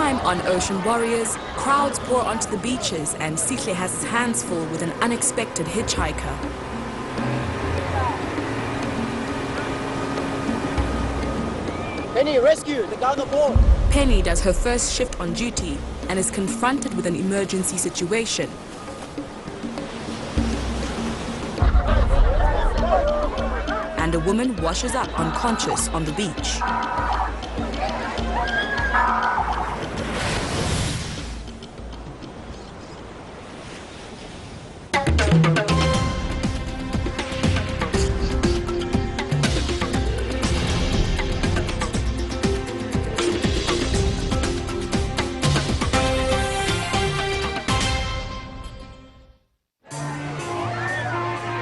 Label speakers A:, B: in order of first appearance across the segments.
A: time on Ocean Warriors, crowds pour onto the beaches and Sihle has his hands full with an unexpected hitchhiker.
B: Penny, rescue! The guy on the board!
A: Penny does her first shift on duty and is confronted with an emergency situation. And a woman washes up unconscious on the beach.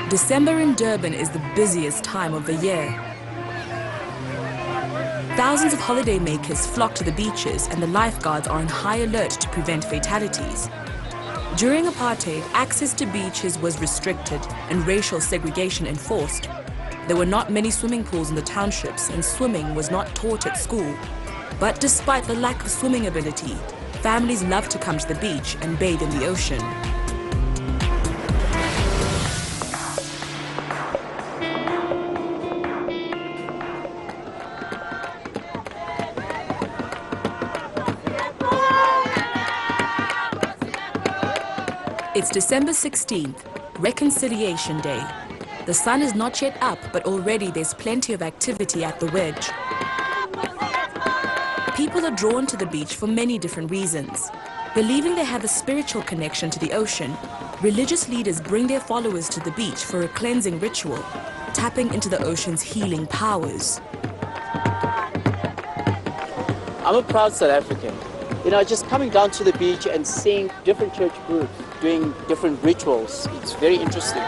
A: December in Durban is the busiest time of the year. Thousands of holidaymakers flock to the beaches and the lifeguards are on high alert to prevent fatalities. During apartheid, access to beaches was restricted and racial segregation enforced. There were not many swimming pools in the townships and swimming was not taught at school. But despite the lack of swimming ability, families love to come to the beach and bathe in the ocean. It's December 16th, Reconciliation Day. The sun is not yet up, but already there's plenty of activity at the wedge. People are drawn to the beach for many different reasons. Believing they have a spiritual connection to the ocean, religious leaders bring their followers to the beach for a cleansing ritual, tapping into the ocean's healing powers.
B: I'm a proud South African. You know, just coming down to the beach and seeing different church groups doing different rituals, it's very interesting.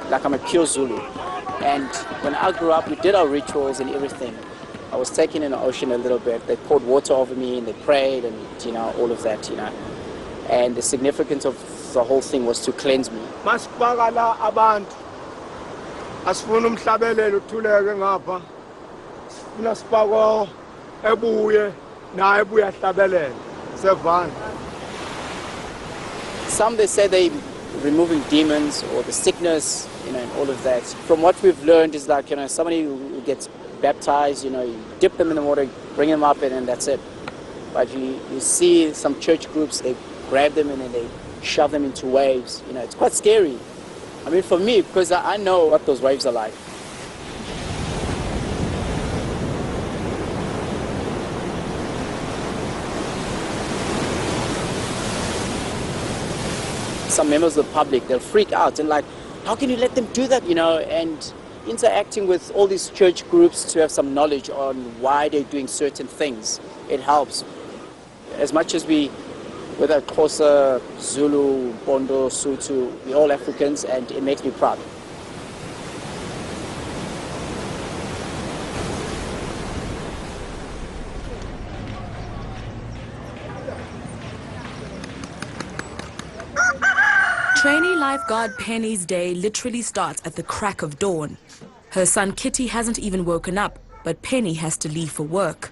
B: Like, I'm a pure Zulu, and when I grew up, we did our rituals and everything. I was taken in the ocean a little bit. They poured water over me and they prayed and, you know, all of that, you know. And the significance of the whole thing was to cleanse me. Some, they say they removing demons or the sickness, you know, and all of that. From what we've learned is like, you know, somebody who gets baptized, you know, you dip them in the water, bring them up, and then that's it. But you see some church groups, they grab them and then they shove them into waves. You know, it's quite scary. I mean, for me, because I know what those waves are like. Some members of the public, they'll freak out and like, how can you let them do that, you know? And interacting with all these church groups to have some knowledge on why they're doing certain things, it helps. As much as whether Xhosa, Zulu, Bondo, Sotho, we're all Africans, and it makes me proud.
A: Trainee lifeguard Penny's day literally starts at the crack of dawn. Her son Kitty hasn't even woken up, but Penny has to leave for work.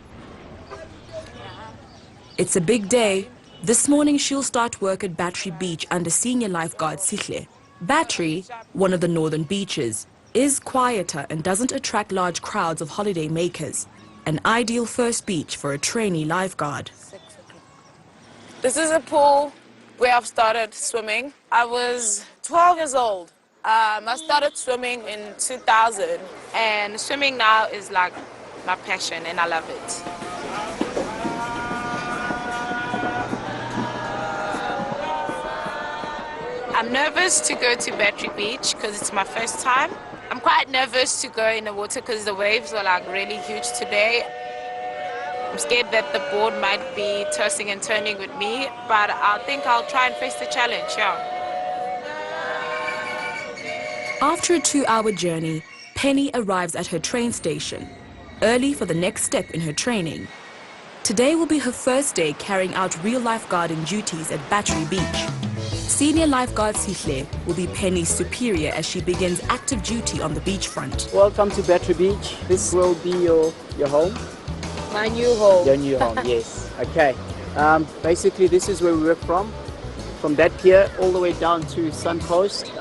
A: It's a big day. This morning she'll start work at Battery Beach under senior lifeguard Sihle. Battery, one of the northern beaches, is quieter and doesn't attract large crowds of holiday makers. An ideal first beach for a trainee lifeguard.
C: This is a pool where I've started swimming. I was 12 years old. I started swimming in 2000, and swimming now is like my passion and I love it. I'm nervous to go to Battery Beach because it's my first time. I'm quite nervous to go in the water because the waves are like really huge today. I'm scared that the board might be tossing and turning with me, but I think I'll try and face the challenge, yeah.
A: After a 2-hour journey, Penny arrives at her train station, early for the next step in her training. Today will be her first day carrying out real lifeguarding duties at Battery Beach. Senior lifeguard Sihle will be Penny's superior as she begins active duty on the beachfront.
B: Welcome to Battery Beach. This will be your home.
D: My new home.
B: Your new home, yes. Okay. Basically, this is where we were from. From that pier all the way down to Sun Coast.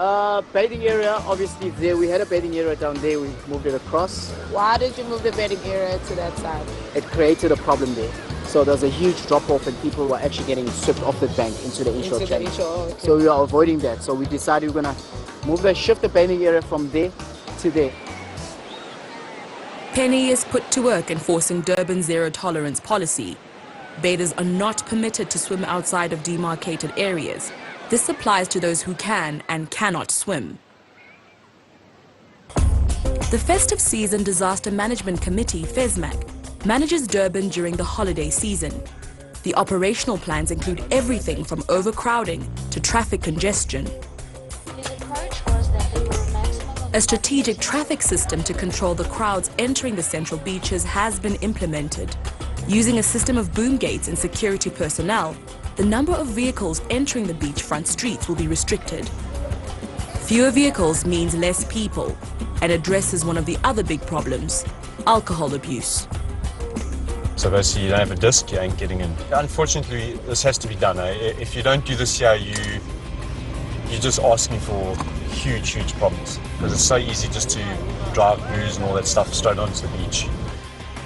B: Bathing area, obviously there. We had a bathing area down there. We moved it across.
D: Why did you move the bathing area to that side?
B: It created a problem there. So there was a huge drop-off and people were actually getting swept off the bank into the inshore channel.
D: Okay.
B: So we are avoiding that. So we decided we're going to shift the bathing area from there to there.
A: Penny is put to work enforcing Durban's zero-tolerance policy. Bathers are not permitted to swim outside of demarcated areas. This applies to those who can and cannot swim. The Festive Season Disaster Management Committee, FESMAC, manages Durban during the holiday season. The operational plans include everything from overcrowding to traffic congestion. A strategic traffic system to control the crowds entering the central beaches has been implemented. Using a system of boom gates and security personnel, the number of vehicles entering the beachfront streets will be restricted. Fewer vehicles means less people and addresses one of the other big problems, alcohol abuse.
E: So basically you don't have a disc, you ain't getting in. Unfortunately, this has to be done. If you don't do this here, you're just asking for huge problems. Because it's so easy just to drive booze and all that stuff straight onto the beach.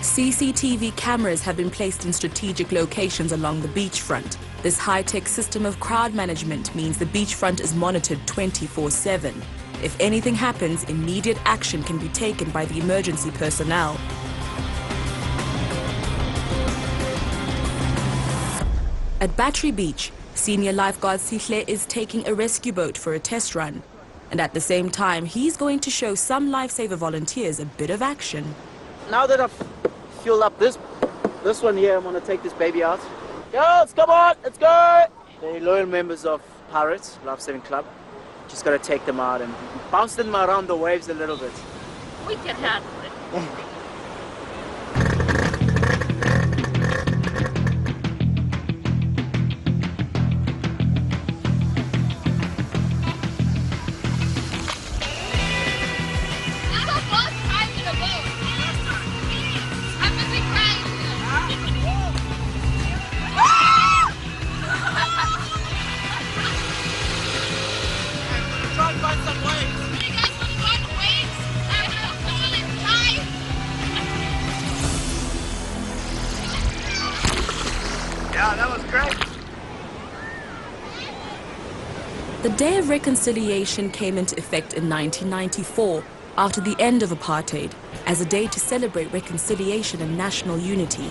A: CCTV cameras have been placed in strategic locations along the beachfront. This high-tech system of crowd management means the beachfront is monitored 24/7. If anything happens, immediate action can be taken by the emergency personnel. At Battery Beach, senior lifeguard Sihle is taking a rescue boat for a test run. And at the same time, he's going to show some lifesaver volunteers a bit of action.
B: Now that I've filled up this one here, I'm going to take this baby out. Girls, come on, let's go! They're loyal members of Pirates, Life Saving Club. Just got to take them out and bounce them around the waves a little bit.
C: We can handle it.
B: Yeah, that was great.
A: The Day of Reconciliation came into effect in 1994 after the end of apartheid as a day to celebrate reconciliation and national unity.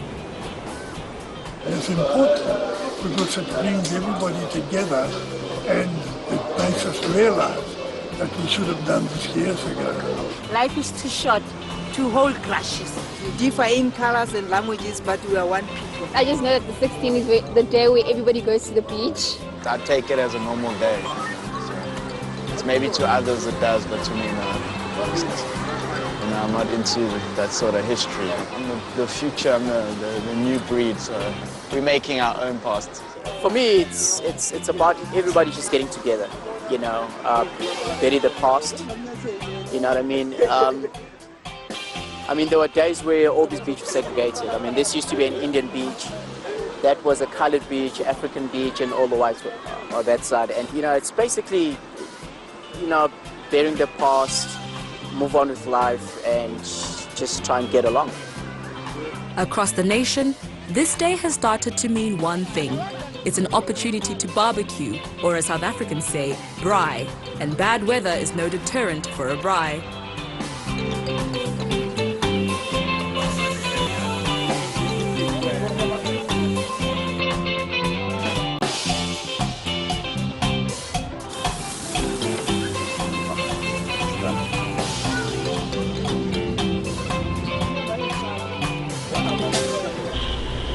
F: It's important because it brings everybody together and it makes us realize that we should have done this years ago.
D: Life is too short to hold grudges. We differ in colors and languages, but we are one people.
G: I just know that the 16th is the day where everybody goes to the beach.
H: I take it as a normal day. So it's maybe to others it does, but to me, no. I'm not into that sort of history. I'm the future, I'm the new breed, so we're making our own past.
B: For me, it's about everybody just getting together, you know, bury the past, you know what I mean? There were days where all these beaches were segregated. This used to be an Indian beach. That was a colored beach, African beach, and all the whites were on that side. And, it's basically, burying the past, move on with life, and just try and get along.
A: Across the nation, this day has started to mean one thing. It's an opportunity to barbecue, or as South Africans say, braai. And bad weather is no deterrent for a braai.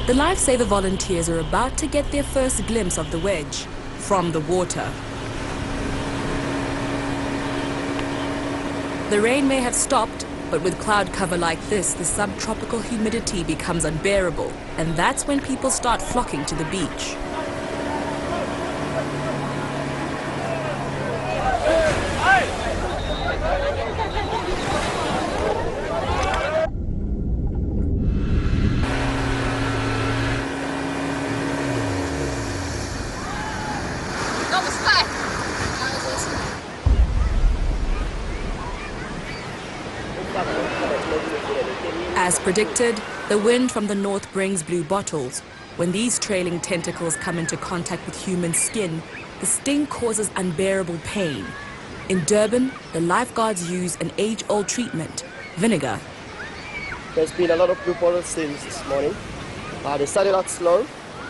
A: The Lifesaver volunteers are about to get their first glimpse of the wedge from the water. The rain may have stopped, but with cloud cover like this, the subtropical humidity becomes unbearable, and that's when people start flocking to the beach. predicted, the wind from the north brings blue bottles. When these trailing tentacles come into contact with human skin, the sting causes unbearable pain. In Durban, the lifeguards use an age-old treatment, vinegar.
I: There's been a lot of blue bottles since this morning. They started out slow,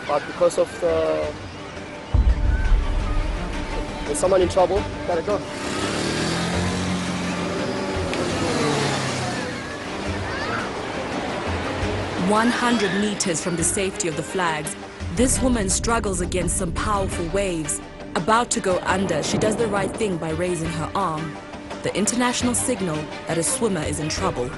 I: but because of there's someone in trouble, gotta go.
A: 100 meters from the safety of the flags, this woman struggles against some powerful waves. About to go under, she does the right thing by raising her arm, the international signal that a swimmer is in trouble.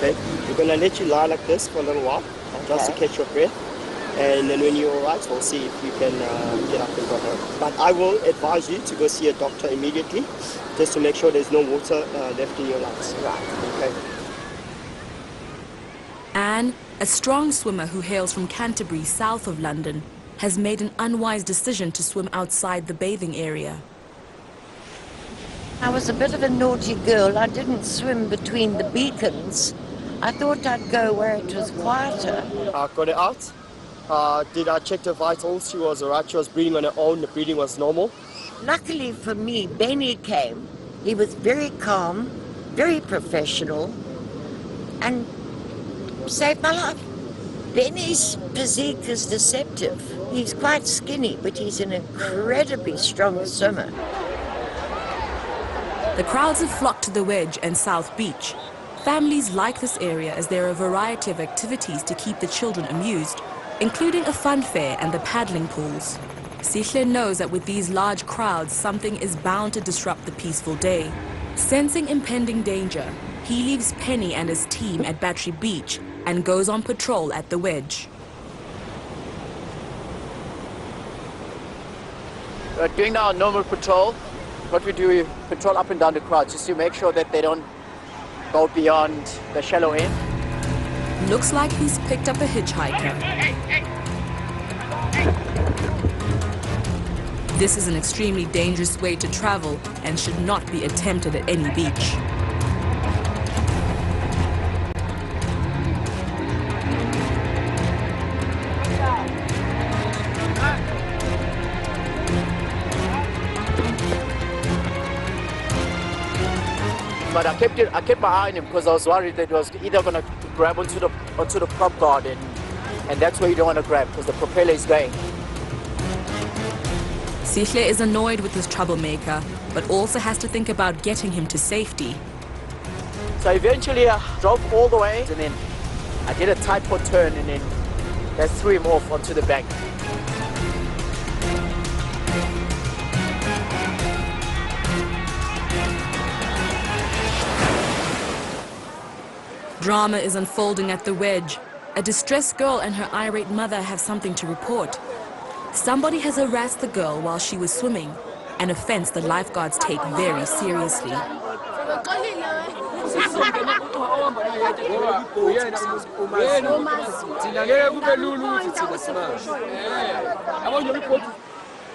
I: Okay, we're going to let you lie like this for a little while, just to catch your breath. And then when you're all right, we'll see if you can get up and go home. But I will advise you to go see a doctor immediately, just to make sure there's no water left in your lungs. Right. Okay.
A: Anne, a strong swimmer who hails from Canterbury, south of London, has made an unwise decision to swim outside the bathing area.
J: I was a bit of a naughty girl. I didn't swim between the beacons. I thought I'd go where it was quieter.
I: I got it out. Did I check the vitals? She was alright. She was breathing on her own. The breathing was normal.
J: Luckily for me, Benny came. He was very calm, very professional, and saved my life. Benny's physique is deceptive. He's quite skinny, but he's an incredibly strong swimmer.
A: The crowds have flocked to the Wedge and South Beach. Families like this area as there are a variety of activities to keep the children amused, including a fun fair and the paddling pools. Sihle knows that with these large crowds, something is bound to disrupt the peaceful day. Sensing impending danger, he leaves Penny and his team at Battery Beach and goes on patrol at the Wedge.
B: We're doing our normal patrol. What we do, we patrol up and down the crowd just to make sure that they don't go beyond the shallow end.
A: Looks like he's picked up a hitchhiker. This is an extremely dangerous way to travel and should not be attempted at any beach.
B: But I kept my eye on him because I was worried that it was either going to grab onto the prop guard, and that's where you don't want to grab because the propeller is going.
A: Sihle is annoyed with this troublemaker, but also has to think about getting him to safety.
B: So eventually I drove all the way, and then I did a tight port turn, and then that threw him off onto the bank.
A: Drama is unfolding at the Wedge. A distressed girl and her irate mother have something to report. Somebody has harassed the girl while she was swimming, an offense the lifeguards take very seriously.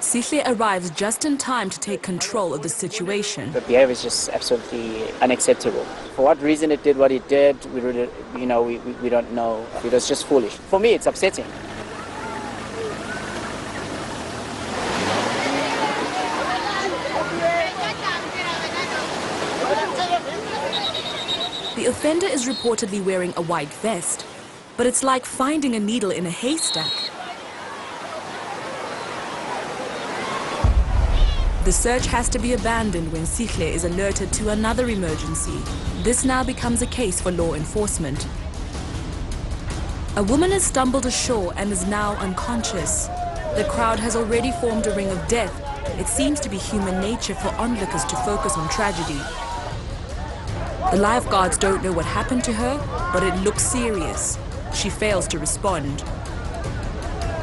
A: Sihle arrives just in time to take control of the situation.
B: The behavior is just absolutely unacceptable. For what reason it did what it did, we really, we don't know. It was just foolish. For me, it's upsetting.
A: The offender is reportedly wearing a white vest, but it's like finding a needle in a haystack. The search has to be abandoned when Sihle is alerted to another emergency. This now becomes a case for law enforcement. A woman has stumbled ashore and is now unconscious. The crowd has already formed a ring of death. It seems to be human nature for onlookers to focus on tragedy. The lifeguards don't know what happened to her, but it looks serious. She fails to respond.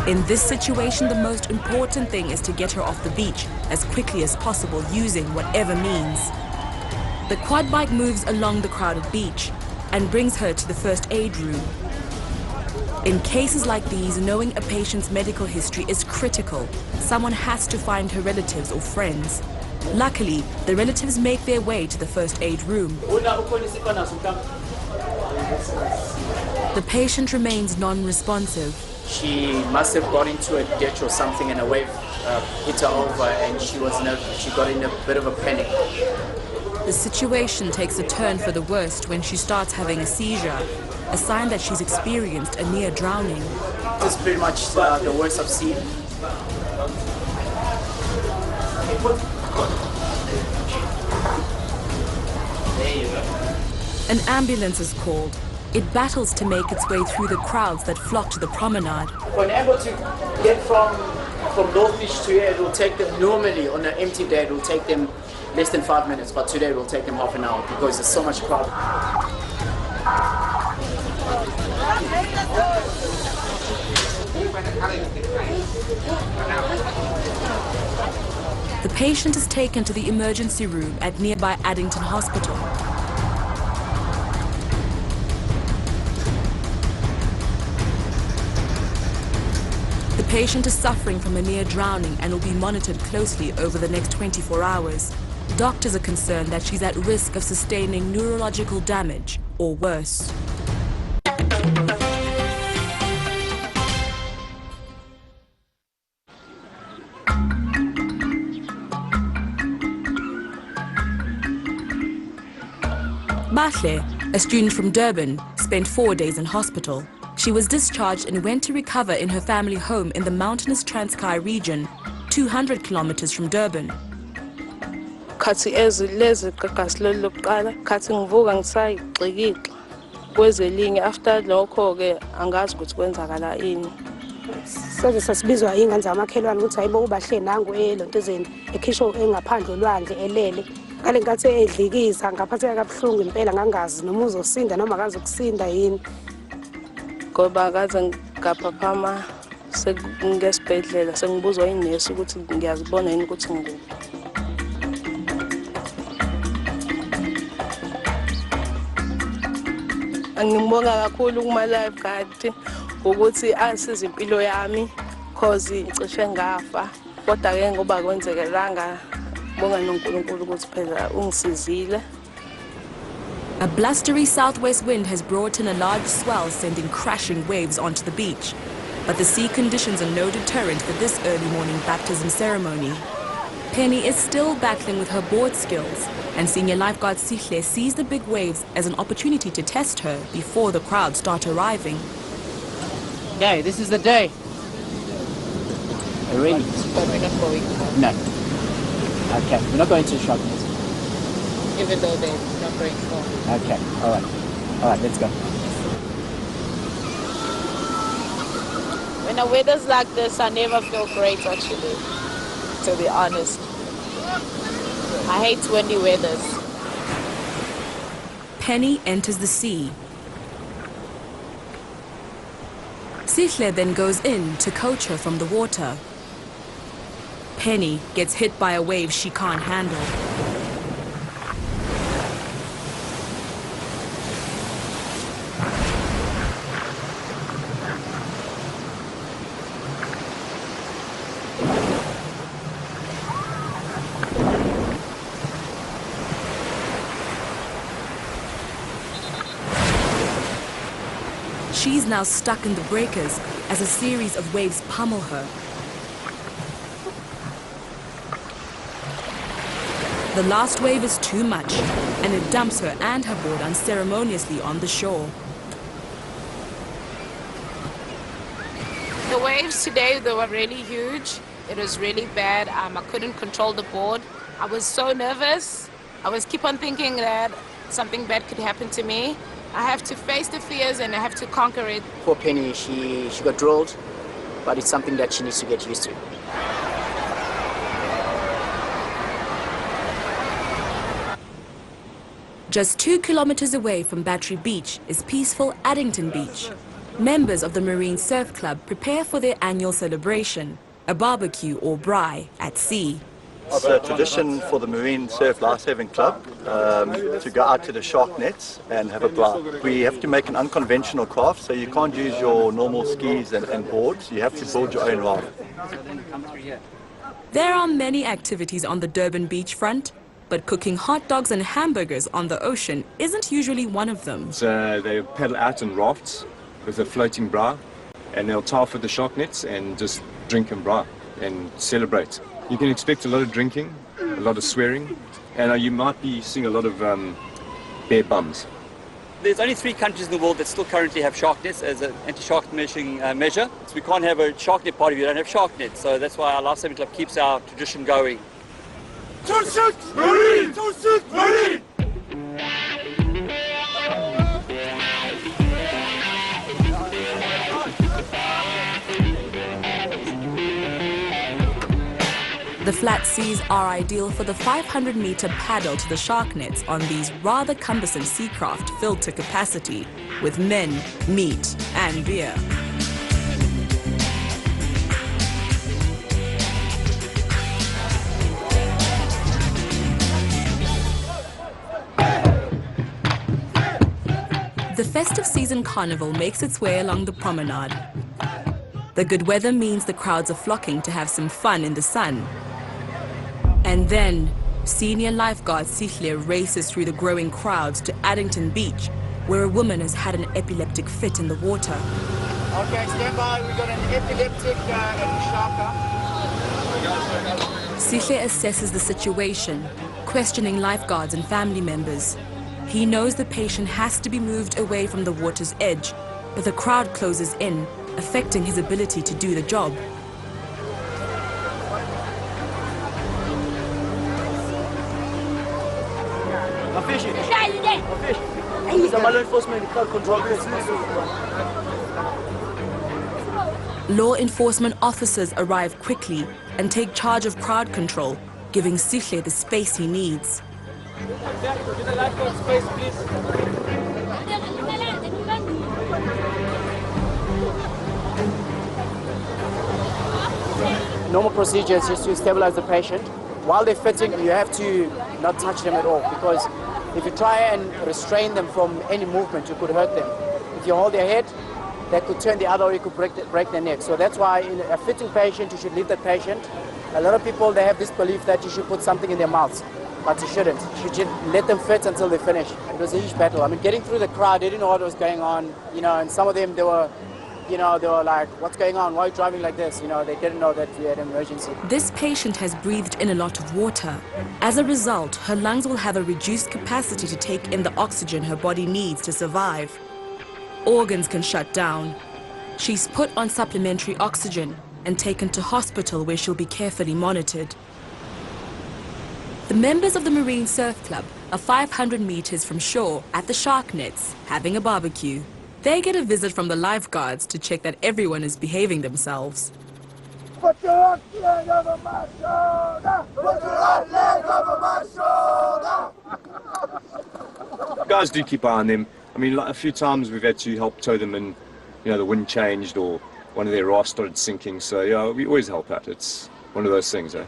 A: In this situation, the most important thing is to get her off the beach as quickly as possible using whatever means. The quad bike moves along the crowded beach and brings her to the first aid room. In cases like these, knowing a patient's medical history is critical. Someone has to find her relatives or friends. Luckily, the relatives make their way to the first aid room. The patient remains non-responsive.
B: She must have got into a ditch or something and a wave hit her over and she got in a bit of a panic.
A: The situation takes a turn for the worst when she starts having a seizure, a sign that she's experienced a near drowning.
B: This is pretty much the worst I've seen. There you go.
A: An ambulance is called. It battles to make its way through the crowds that flock to the promenade.
B: For an ambulance to get from North Beach to here, it will take them normally on an empty day, it will take them less than 5 minutes, but today it will take them half an hour because there's so much crowd.
A: The patient is taken to the emergency room at nearby Addington Hospital. The patient is suffering from a near drowning and will be monitored closely over the next 24 hours. Doctors are concerned that she's at risk of sustaining neurological damage or worse. Bahle, a student from Durban, spent 4 days in hospital. She was discharged and went to recover in her family home in the mountainous Transkei region, 200 kilometers from Durban.
K: Khathi ezilezi gagasilo lokuqala khathi ngivuka ngisayigxikile kwezelinye after lokho ke angazi ukuthi kwenzakala ini.
L: Saze sasibizwa ingane zamakhelwane ukuthi hayibo ubahle nangu elontezeni ekhishwa engaphandle olwandle elele ngale nkathi edlikiza ngaphatheka kabuhlungu impela ngangazi noma uzosinda noma akazi ukusinda yini.
K: Ngoba kaze ngaphaphama sengesibhedlela sengibuzwa inesi ukuthi ngiyazibona yini ukuthi ngikuphi. Ngibonga kakhulu kuma Lifeguard ukuthi asiza impilo yami cause ngicishe ngafa kodwa ke ngoba kwenzekelanga bonga noNkulunkulu ukuthi phela ungisizile.
A: A blustery southwest wind has brought in a large swell, sending crashing waves onto the beach. But the sea conditions are no deterrent for this early morning baptism ceremony. Penny is still battling with her board skills, and senior lifeguard Sihle sees the big waves as an opportunity to test her before the crowd start arriving.
B: Okay, this is the day. Are you ready?
C: But we're not going.
B: No. Okay, we're not going to the shop yet.
C: Even though they're not going far.
B: Okay, alright. Alright, let's go.
C: When the weather's like this, I never feel great actually, to be honest. I hate windy weathers.
A: Penny enters the sea. Sihle then goes in to coach her from the water. Penny gets hit by a wave she can't handle. She's now stuck in the breakers as a series of waves pummel her. The last wave is too much, and it dumps her and her board unceremoniously on the shore.
C: The waves today, they were really huge. It was really bad. I couldn't control the board. I was so nervous. I was keep on thinking that something bad could happen to me. I have to face the fears and I have to conquer it.
B: Poor Penny, she got drilled, but it's something that she needs to get used to.
A: Just 2 kilometers away from Battery Beach is peaceful Addington Beach. Members of the Marine Surf Club prepare for their annual celebration, a barbecue or braai at sea.
M: It's a tradition for the Marine Surf Lifesaving Club to go out to the shark nets and have a braai. We have to make an unconventional craft, so you can't use your normal skis and boards. You have to build your own raft.
A: There are many activities on the Durban beachfront, but cooking hot dogs and hamburgers on the ocean isn't usually one of them.
E: So they paddle out in rafts with a floating braai, and they'll tie off with the shark nets and just drink and braai and celebrate. You can expect a lot of drinking, a lot of swearing, and you might be seeing a lot of bare bums.
N: There's only 3 countries in the world that still currently have shark nets as an anti-shark measure. So we can't have a shark net party if we don't have shark nets. So that's why our Lifesaving Club keeps our tradition going.
O: Marine! Marine!
A: The flat seas are ideal for the 500-meter paddle to the shark nets on these rather cumbersome sea craft filled to capacity with men, meat and beer. The festive season carnival makes its way along the promenade. The good weather means the crowds are flocking to have some fun in the sun. And then, senior lifeguard Sihle races through the growing crowds to Addington Beach, where a woman has had an epileptic fit in the water.
B: Okay, stand by. We've got an epileptic shark.
A: Sihle assesses the situation, questioning lifeguards and family members. He knows the patient has to be moved away from the water's edge, but the crowd closes in, affecting his ability to do the job. Law enforcement officers arrive quickly and take charge of crowd control, giving Sihle the space he needs.
B: Normal procedure is just to stabilize the patient. While they're fitting, you have to not touch them at all, because if you try and restrain them from any movement, you could hurt them. If you hold their head, that could turn the other way, you could break their neck. So that's why in a fitting patient, you should leave that patient. A lot of people, they have this belief that you should put something in their mouths, but you shouldn't. You should let them fit until they finish. It was a huge battle. I mean, getting through the crowd, they didn't know what was going on, and some of them, they were like, what's going on? Why are you driving like this? They didn't know that we had an emergency.
A: This patient has breathed in a lot of water. As a result, her lungs will have a reduced capacity to take in the oxygen her body needs to survive. Organs can shut down. She's put on supplementary oxygen and taken to hospital where she'll be carefully monitored. The members of the Marine Surf Club are 500 meters from shore at the shark nets having a barbecue. They get a visit from the lifeguards to check that everyone is behaving themselves.
O: Put your right leg over my shoulder! Put your right leg over my shoulder!
E: Guys do keep eye on them. I mean, like a few times we've had to help tow them in, the wind changed or one of their rafts started sinking. So, yeah, we always help out. It's one of those things, eh?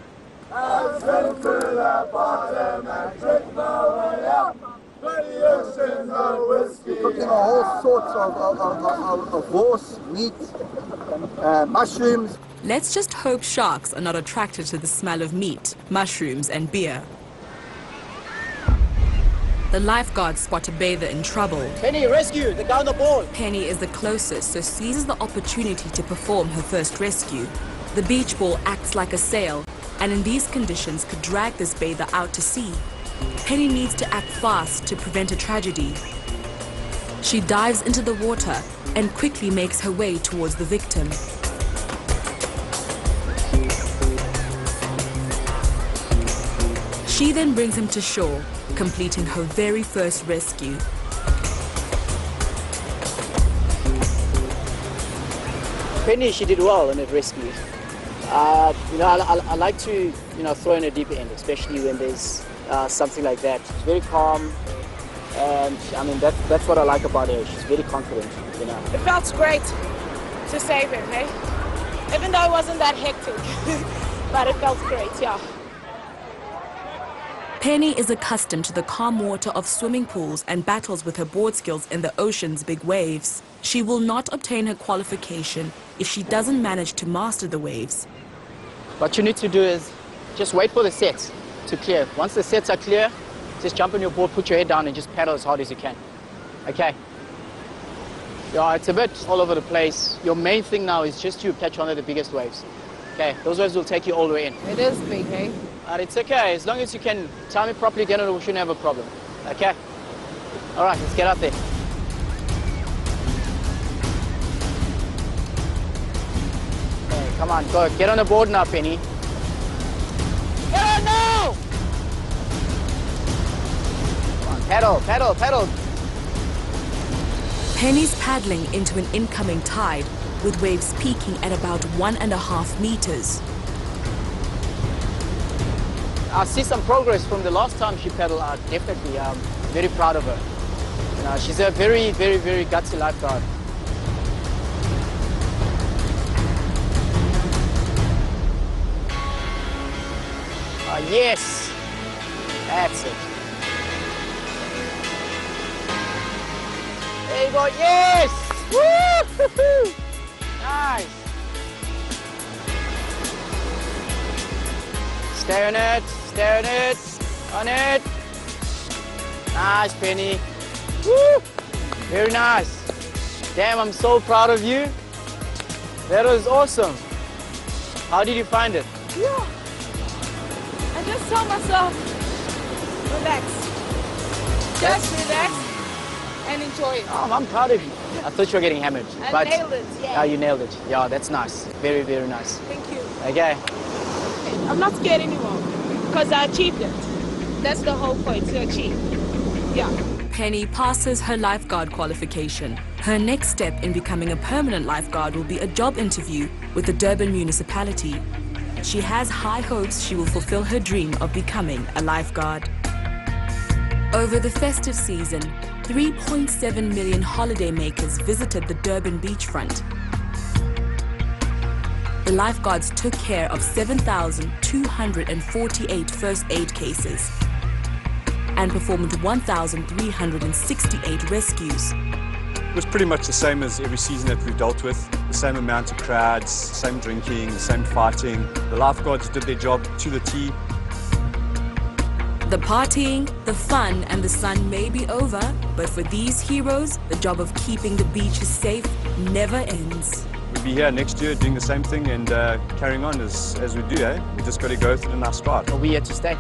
O: I've been to the bottom and drink my way up.
P: Cooking all sorts of horse, meat, mushrooms.
A: Let's just hope sharks are not attracted to the smell of meat, mushrooms and beer. The lifeguards spot a bather in trouble.
B: Penny, rescue! They're down the ball!
A: Penny is the closest, so seizes the opportunity to perform her first rescue. The beach ball acts like a sail, and in these conditions could drag this bather out to sea. Penny needs to act fast to prevent a tragedy. She dives into the water and quickly makes her way towards the victim. She then brings him to shore, completing her very first rescue.
B: Penny, she did well in that rescue. I like to, throw in a deeper end, especially when there's something like that. She's very calm, and I mean that's what I like about her. She's very confident. you know.
K: It felt great to save him, hey? Even though it wasn't that hectic, but it felt great, yeah.
A: Penny is accustomed to the calm water of swimming pools and battles with her board skills in the ocean's big waves. She will not obtain her qualification if she doesn't manage to master the waves.
B: What you need to do is just wait for the sets to clear. Once the sets are clear, just jump on your board, put your head down and just paddle as hard as you can. Okay? Yeah, it's a bit all over the place. Your main thing now is just to catch one of the biggest waves. Okay, those waves will take you all the way in.
K: It is big, hey?
B: But it's okay, as long as you can time it properly, then we shouldn't have a problem. Okay? All right, let's get out there. Okay, come on, go. Get on the board now, Penny. Get on now! Come on, paddle, paddle, paddle.
A: Penny's paddling into an incoming tide, with waves peaking at about 1.5 meters.
B: I see some progress from the last time she paddled out, definitely. I'm very proud of her. You know, she's a very, very, very gutsy lifeguard. Yes! That's it. There you go, yes! Woo! Nice! Stay on it, stay on it, on it. Nice, Penny. Woo! Very nice. Damn, I'm so proud of you. That was awesome. How did you find it?
K: Yeah. I just told myself, relax. Just relax and enjoy it.
B: Oh, I'm proud of you. I thought you were getting hammered.
K: I nailed it, yeah.
B: Oh, you nailed it. Yeah, that's nice. Very, very nice.
K: Thank you.
B: Okay.
K: I'm not scared anymore because I achieved it. That's the whole point, to achieve. Yeah.
A: Penny passes her lifeguard qualification. Her next step in becoming a permanent lifeguard will be a job interview with the Durban municipality. She has high hopes she will fulfill her dream of becoming a lifeguard. Over the festive season, 3.7 million holidaymakers visited the Durban beachfront. The lifeguards took care of 7,248 first aid cases and performed 1,368 rescues.
E: It was pretty much the same as every season that we've dealt with. The same amount of crowds, same drinking, same fighting. The lifeguards did their job to the T.
A: The partying, the fun and the sun may be over, but for these heroes, the job of keeping the beaches safe never ends.
E: We'll be here next year doing the same thing and carrying on as we do, eh? We just got to go through the nice stride.
B: We're here to stay.